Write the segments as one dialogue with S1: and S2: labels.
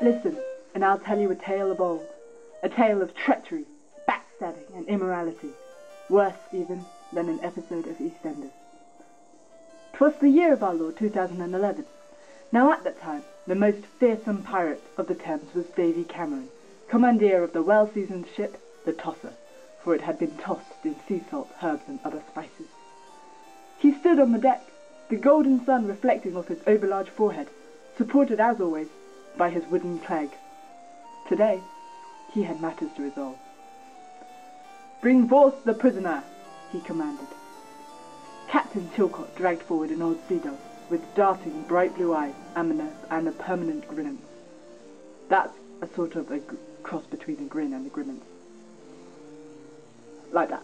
S1: Listen, and I'll tell you a tale of old. A tale of treachery, backstabbing, and immorality. Worse, even, than an episode of EastEnders. 'Twas the year of our Lord 2011. Now at that time, the most fearsome pirate of the Thames was Davy Cameron, commandeer of the well-seasoned ship, the Tosser, for it had been tossed in sea salt, herbs, and other spices. He stood on the deck, the golden sun reflecting off his overlarge forehead, supported as always by his wooden clag. Today, he had matters to resolve. "Bring forth the prisoner," he commanded. Captain Chilcot dragged forward an old sea dog, with darting bright blue eyes and a permanent grimace. That's a sort of a cross between a grin and a grimace. Like that.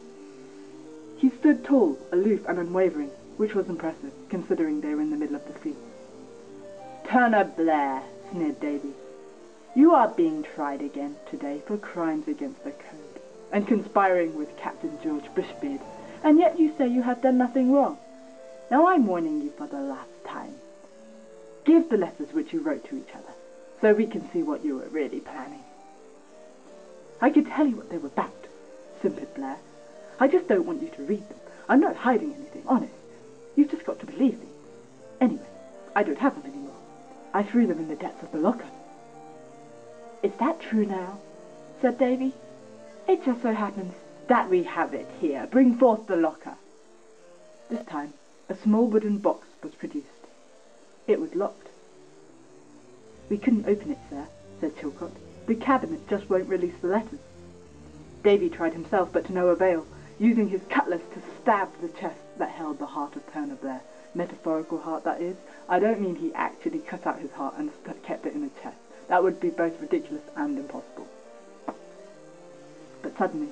S1: He stood tall, aloof and unwavering, which was impressive, considering they were in the middle of the sea. "Turner Blair," sneered Davy, "you are being tried again today for crimes against the code, and conspiring with Captain George Bushbeard, and yet you say you have done nothing wrong. Now I'm warning you for the last time. Give the letters which you wrote to each other, so we can see what you were really planning." "I could tell you what they were about," simpered Blair. "I just don't want you to read them. I'm not hiding anything, honest. You've just got to believe me. Anyway, I don't have them anymore. I threw them in the depths of the locker." "Is that true now?" said Davy. "It just so happens that we have it here. Bring forth the locker." This time, a small wooden box was produced. It was locked. "We couldn't open it, sir," said Chilcot. "The cabinet just won't release the letters." Davy tried himself, but to no avail, using his cutlass to stab the chest that held the heart of Turner Blair. Metaphorical heart, that is. I don't mean he actually cut out his heart and kept it in a chest. That would be both ridiculous and impossible. But suddenly,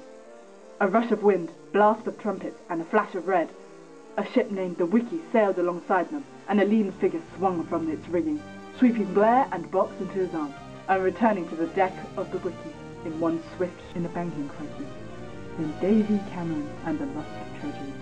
S1: a rush of wind, blast of trumpets, and a flash of red. A ship named the Wiki sailed alongside them, and a lean figure swung from its rigging, sweeping Blair and Box into his arms, and returning to the deck of the Wiki in one swift in a banking crisis. Then Davy Cameron and the Lost Treasury.